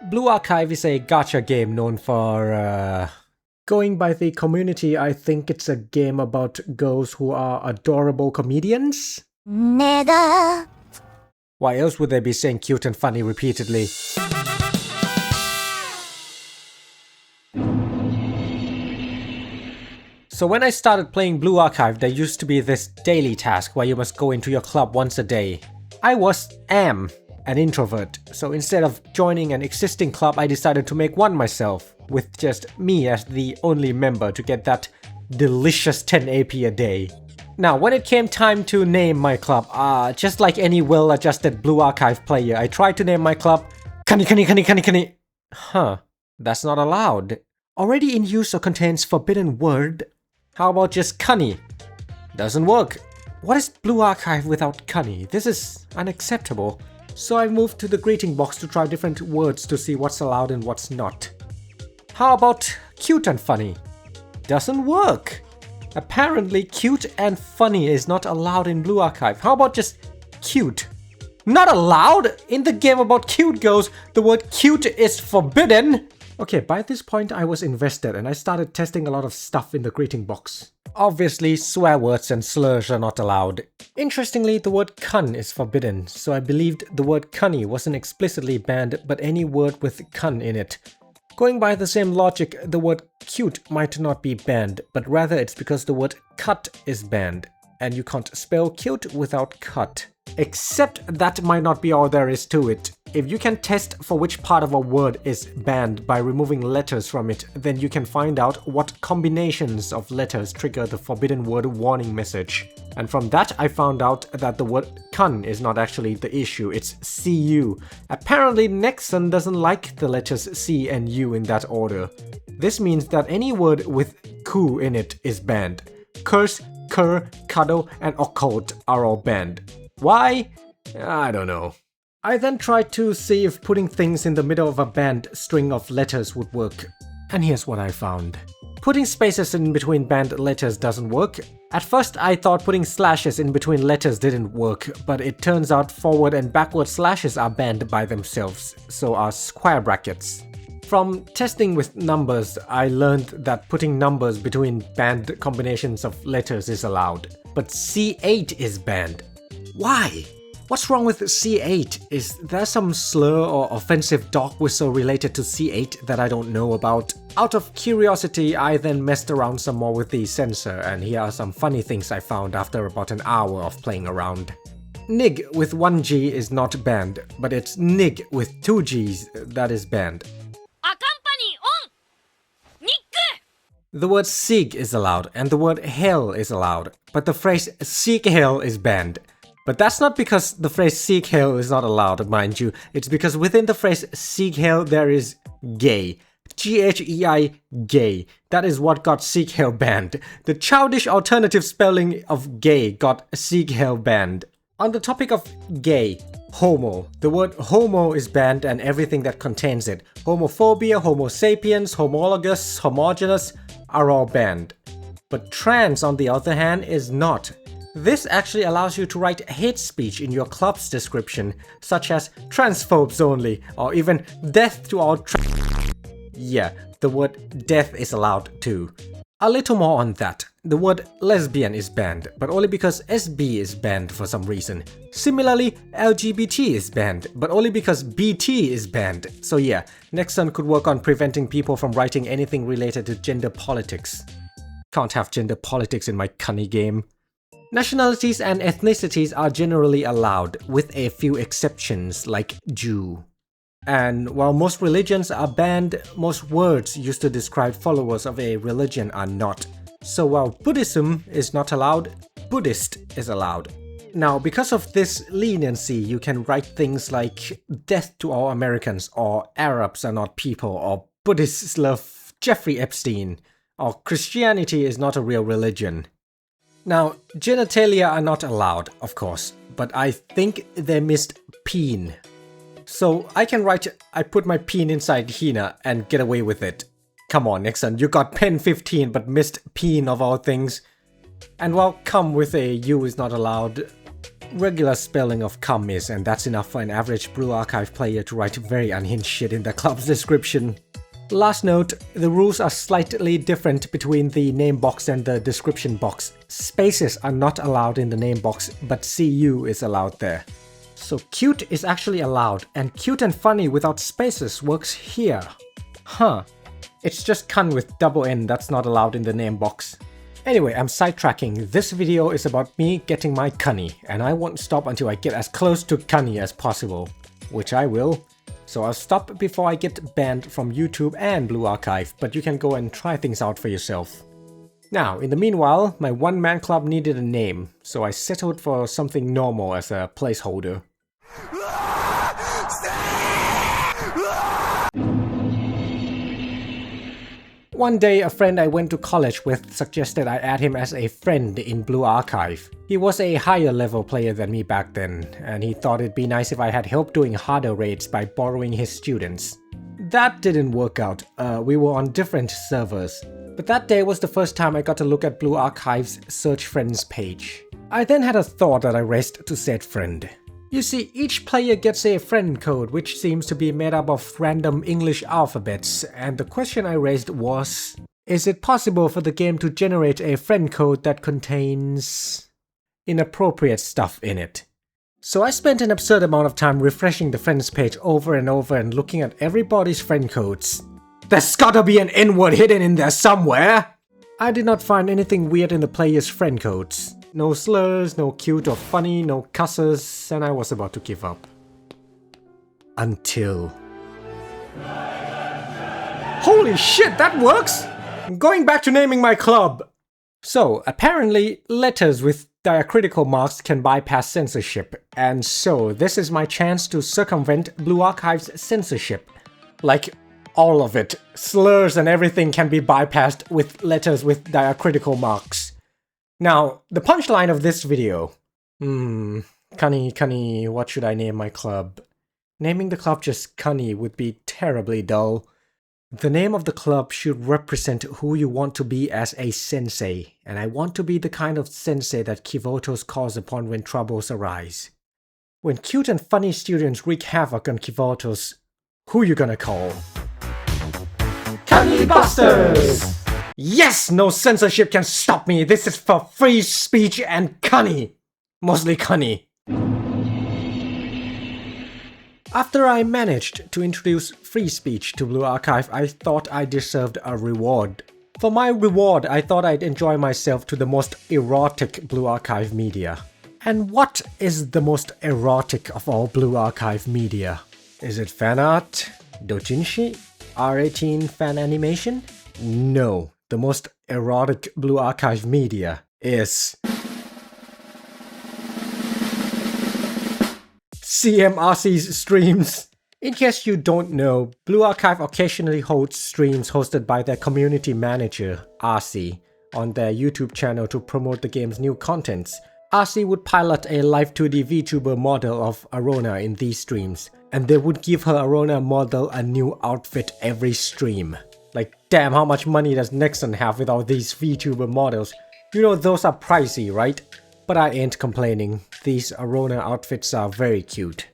Blue Archive is a gacha game known for, going by the community, I think it's a game about girls who are adorable comedians? Why else would they be saying cute and funny repeatedly? So when I started playing Blue Archive, there used to be this daily task where you must go into your club once a day. I am an introvert, so instead of joining an existing club, I decided to make one myself, with just me as the only member to get that delicious 10 AP a day. Now, when it came time to name my club, just like any well-adjusted Blue Archive player, I tried to name my club Kani. Huh, that's not allowed. Already in use or contains forbidden word. How about just Kani? Doesn't work. What is Blue Archive without Kani? This is unacceptable. So I moved to the greeting box to try different words to see what's allowed and what's not. How about cute and funny? Doesn't work. Apparently cute and funny is not allowed in Blue Archive. How about just cute? Not allowed? In the game about cute girls, the word cute is forbidden. Okay, by this point I was invested and I started testing a lot of stuff in the greeting box. Obviously, swear words and slurs are not allowed. Interestingly, the word kun is forbidden, so I believed the word kani wasn't explicitly banned, but any word with kun in it. Going by the same logic, the word cute might not be banned, but rather it's because the word cut is banned, and you can't spell cute without cut. Except that might not be all there is to it. If you can test for which part of a word is banned by removing letters from it, then you can find out what combinations of letters trigger the forbidden word warning message. And from that I found out that the word kun is not actually the issue, it's cu. Apparently Nexon doesn't like the letters C and U in that order. This means that any word with ku in it is banned. Curse, cur, cuddle, and occult are all banned. Why? I don't know. I then tried to see if putting things in the middle of a banned string of letters would work. And here's what I found. Putting spaces in between banned letters doesn't work. At first I thought putting slashes in between letters didn't work, but it turns out forward and backward slashes are banned by themselves, so are square brackets. From testing with numbers, I learned that putting numbers between banned combinations of letters is allowed. But C8 is banned. Why? What's wrong with C8? Is there some slur or offensive dog whistle related to C8 that I don't know about? Out of curiosity, I then messed around some more with the sensor, and here are some funny things I found after about an hour of playing around. Nig with 1 G is not banned, but it's nig with 2 Gs that is banned. The word sig is allowed, and the word hell is allowed, but the phrase seek hell is banned. But that's not because the phrase seek hell is not allowed, mind you. It's because within the phrase seek hell there is gay. G-H-E-I, gay. That is what got seek hell banned. The childish alternative spelling of gay got seek hell banned. On the topic of gay, homo. The word homo is banned and everything that contains it. Homophobia, homo sapiens, homologous, homogeneous are all banned. But trans, on the other hand, is not. This actually allows you to write hate speech in your club's description, such as transphobes only, or even death to all Yeah, the word death is allowed too. A little more on that. The word lesbian is banned, but only because SB is banned for some reason. Similarly, LGBT is banned, but only because BT is banned. So yeah, Nexon could work on preventing people from writing anything related to gender politics. Can't have gender politics in my Kani game. Nationalities and ethnicities are generally allowed, with a few exceptions like Jew. And while most religions are banned, most words used to describe followers of a religion are not. So while Buddhism is not allowed, Buddhist is allowed. Now, because of this leniency, you can write things like death to all Americans, or Arabs are not people, or Buddhists love Jeffrey Epstein, or Christianity is not a real religion. Now, genitalia are not allowed, of course, but I think they missed peen. So I can write I put my peen inside Hina and get away with it. Come on, Nixon, you got pen 15 but missed peen of all things. And while come with a U is not allowed, regular spelling of cum is, and that's enough for an average Blue Archive player to write very unhinged shit in their club's description. Last note, the rules are slightly different between the name box and the description box. Spaces are not allowed in the name box, but CU is allowed there. So cute is actually allowed, and cute and funny without spaces works here. Huh. It's just cun with double N that's not allowed in the name box. Anyway, I'm sidetracking. This video is about me getting my cunny, and I won't stop until I get as close to cunny as possible. Which I will. So I'll stop before I get banned from YouTube and Blue Archive, but you can go and try things out for yourself. Now, in the meanwhile, my one-man club needed a name, so I settled for something normal as a placeholder. One day, a friend I went to college with suggested I add him as a friend in Blue Archive. He was a higher level player than me back then, and he thought it'd be nice if I had help doing harder raids by borrowing his students. That didn't work out, we were on different servers. But that day was the first time I got to look at Blue Archive's Search Friends page. I then had a thought that I raised to said friend. You see, each player gets a friend code which seems to be made up of random English alphabets, and the question I raised was, is it possible for the game to generate a friend code that contains inappropriate stuff in it? So I spent an absurd amount of time refreshing the friends page over and over and looking at everybody's friend codes. There's gotta be an N-word hidden in there somewhere! I did not find anything weird in the players' friend codes. No slurs, no cute or funny, no cusses, and I was about to give up. Until... Holy shit, that works! I'm going back to naming my club! So, apparently, letters with diacritical marks can bypass censorship, and so this is my chance to circumvent Blue Archive's censorship. Like, all of it. Slurs and everything can be bypassed with letters with diacritical marks. Now, the punchline of this video. Cunny, what should I name my club? Naming the club just Cunny would be terribly dull. The name of the club should represent who you want to be as a sensei, and I want to be the kind of sensei that Kivotos calls upon when troubles arise. When cute and funny students wreak havoc on Kivotos, who you gonna call? Cunny Busters! Yes! No censorship can stop me! This is for free speech and cunny! Mostly cunny. After I managed to introduce free speech to Blue Archive, I thought I deserved a reward. For my reward, I thought I'd enjoy myself to the most erotic Blue Archive media. And what is the most erotic of all Blue Archive media? Is it fan art? Dojinshi? R18 fan animation? No. The most erotic Blue Archive media is CMRC's streams. In case you don't know, Blue Archive occasionally holds streams hosted by their community manager, RC, on their YouTube channel to promote the game's new contents. RC would pilot a live 2D VTuber model of Arona in these streams, and they would give her Arona model a new outfit every stream. Like, damn, how much money does Nexon have with all these VTuber models? You know, those are pricey, right? But I ain't complaining. These Arona outfits are very cute.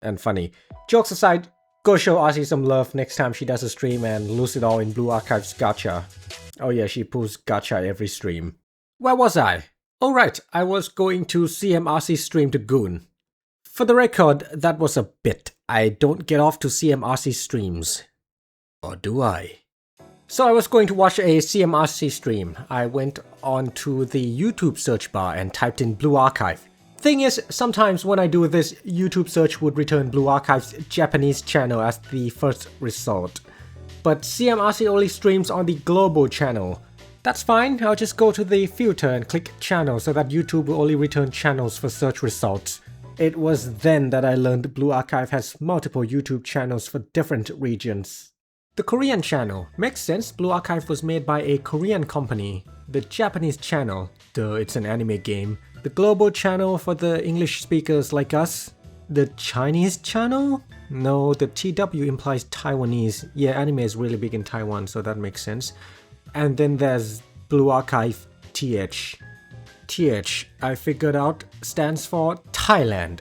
And funny. Jokes aside, go show RC some love next time she does a stream and lose it all in Blue Archive's gacha. Oh yeah, she pulls gacha every stream. Where was I? Oh right, I was going to CMRC stream to Goon. For the record, that was a bit. I don't get off to CMRC streams. Or do I? So I was going to watch a CMRC stream. I went onto the YouTube search bar and typed in Blue Archive. Thing is, sometimes when I do this, YouTube search would return Blue Archive's Japanese channel as the first result. But CMRC only streams on the global channel. That's fine, I'll just go to the filter and click channel so that YouTube will only return channels for search results. It was then that I learned Blue Archive has multiple YouTube channels for different regions. The Korean channel. Makes sense, Blue Archive was made by a Korean company. The Japanese channel. Duh, it's an anime game. The global channel for the English speakers like us. The Chinese channel? No, the TW implies Taiwanese. Yeah, anime is really big in Taiwan, so that makes sense. And then there's Blue Archive TH. TH, I figured out, stands for Thailand.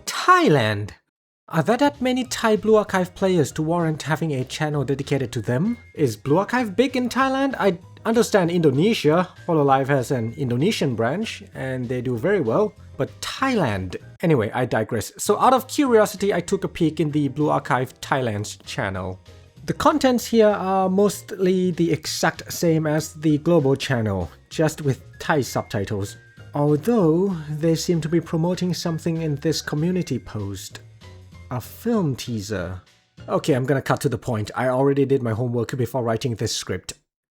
Thailand! Are there that many Thai Blue Archive players to warrant having a channel dedicated to them? Is Blue Archive big in Thailand? I understand Indonesia. Hololive has an Indonesian branch, and they do very well. But Thailand... Anyway, I digress. So out of curiosity, I took a peek in the Blue Archive Thailand's channel. The contents here are mostly the exact same as the global channel, just with Thai subtitles. Although, they seem to be promoting something in this community post. A film teaser. Okay, I'm gonna cut to the point. I already did my homework before writing this script.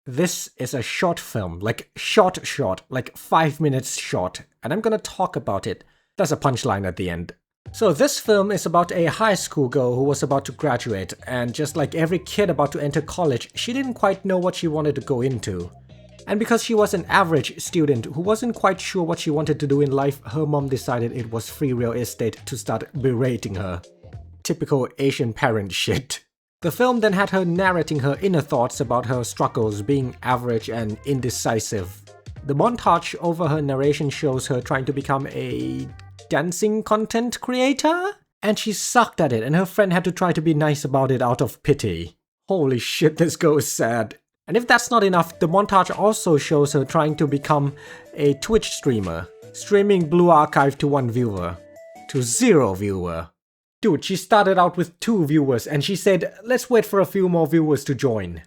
This is a short film, like short, like 5 minutes short, and I'm gonna talk about it. There's a punchline at the end. So this film is about a high school girl who was about to graduate, and just like every kid about to enter college, she didn't quite know what she wanted to go into. And because she was an average student who wasn't quite sure what she wanted to do in life, her mom decided it was free real estate to start berating her. Typical Asian parent shit. The film then had her narrating her inner thoughts about her struggles being average and indecisive. The montage over her narration shows her trying to become a dancing content creator? And she sucked at it, and her friend had to try to be nice about it out of pity. Holy shit, this girl is sad. And if that's not enough, the montage also shows her trying to become a Twitch streamer, streaming Blue Archive to 1 viewer, to 0 viewer. Dude, she started out with 2 viewers and she said, let's wait for a few more viewers to join.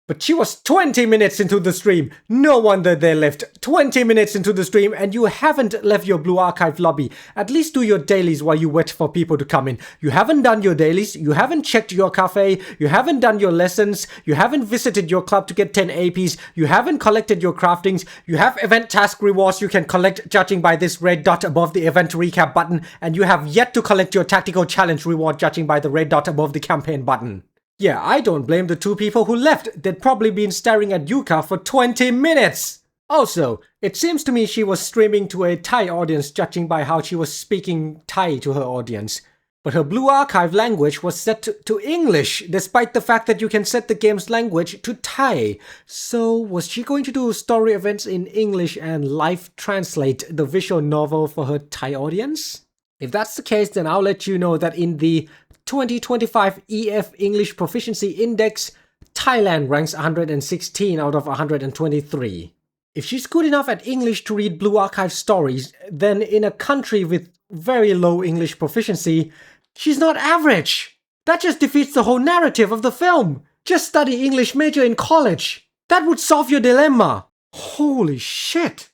But she was 20 minutes into the stream. No wonder they left. 20 minutes into the stream and you haven't left your Blue Archive lobby. At least do your dailies while you wait for people to come in. You haven't done your dailies. You haven't checked your cafe. You haven't done your lessons. You haven't visited your club to get 10 APs. You haven't collected your craftings. You have event task rewards you can collect judging by this red dot above the event recap button. And you have yet to collect your tactical challenge reward judging by the red dot above the campaign button. Yeah, I don't blame the 2 people who left. They'd probably been staring at Yuka for 20 minutes! Also, it seems to me she was streaming to a Thai audience judging by how she was speaking Thai to her audience. But her Blue Archive language was set to English, despite the fact that you can set the game's language to Thai. So, was she going to do story events in English and live translate the visual novel for her Thai audience? If that's the case, then I'll let you know that in the 2025 EF English Proficiency Index, Thailand ranks 116 out of 123. If she's good enough at English to read Blue Archive stories, then in a country with very low English proficiency, she's not average. That just defeats the whole narrative of the film. Just study English major in college. That would solve your dilemma. Holy shit.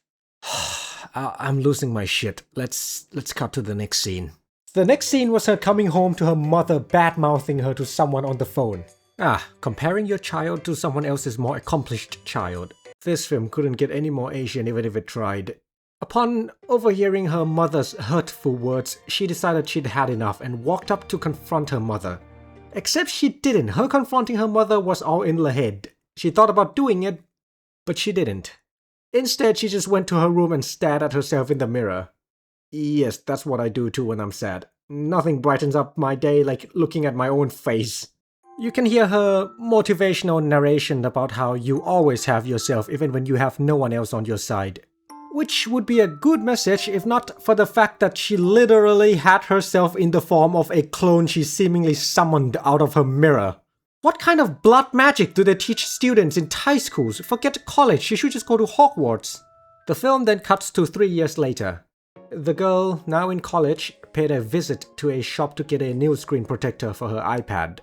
I'm losing my shit. Let's cut to the next scene. The next scene was her coming home to her mother bad-mouthing her to someone on the phone. Comparing your child to someone else's more accomplished child. This film couldn't get any more Asian even if it tried. Upon overhearing her mother's hurtful words, she decided she'd had enough and walked up to confront her mother. Except she didn't. Her confronting her mother was all in her head. She thought about doing it, but she didn't. Instead, she just went to her room and stared at herself in the mirror. Yes, that's what I do too when I'm sad. Nothing brightens up my day like looking at my own face. You can hear her motivational narration about how you always have yourself even when you have no one else on your side. Which would be a good message if not for the fact that she literally had herself in the form of a clone she seemingly summoned out of her mirror. What kind of blood magic do they teach students in Thai schools? Forget college, she should just go to Hogwarts. The film then cuts to 3 years later. The girl, now in college, paid a visit to a shop to get a new screen protector for her iPad.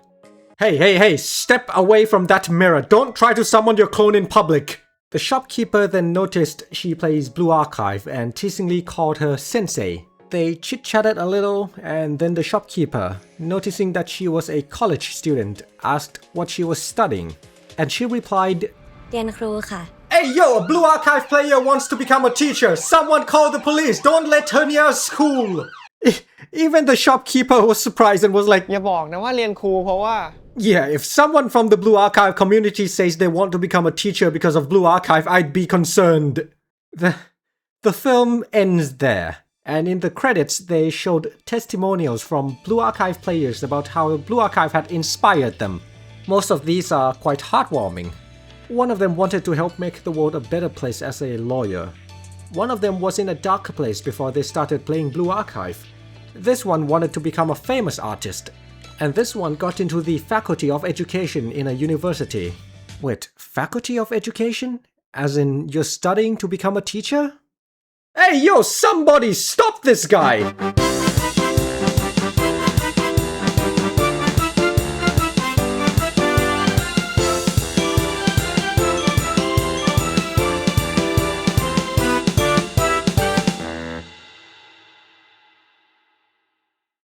Hey, step away from that mirror. Don't try to summon your clone in public. The shopkeeper then noticed she plays Blue Archive and teasingly called her sensei. They chit-chatted a little, and then the shopkeeper, noticing that she was a college student, asked what she was studying. And she replied, เรียนครูค่ะ Hey yo, a Blue Archive player wants to become a teacher. Someone call the police. Don't let her near school. Even the shopkeeper was surprised and was like, อย่าบอกนะว่าเรียนครูเพราะว่า Yeah, if someone from the Blue Archive community says they want to become a teacher because of Blue Archive, I'd be concerned. The film ends there. And in the credits, they showed testimonials from Blue Archive players about how Blue Archive had inspired them. Most of these are quite heartwarming. One of them wanted to help make the world a better place as a lawyer. One of them was in a dark place before they started playing Blue Archive. This one wanted to become a famous artist. And this one got into the Faculty of Education in a university. Wait, Faculty of Education? As in, you're studying to become a teacher? Hey yo, somebody stop this guy!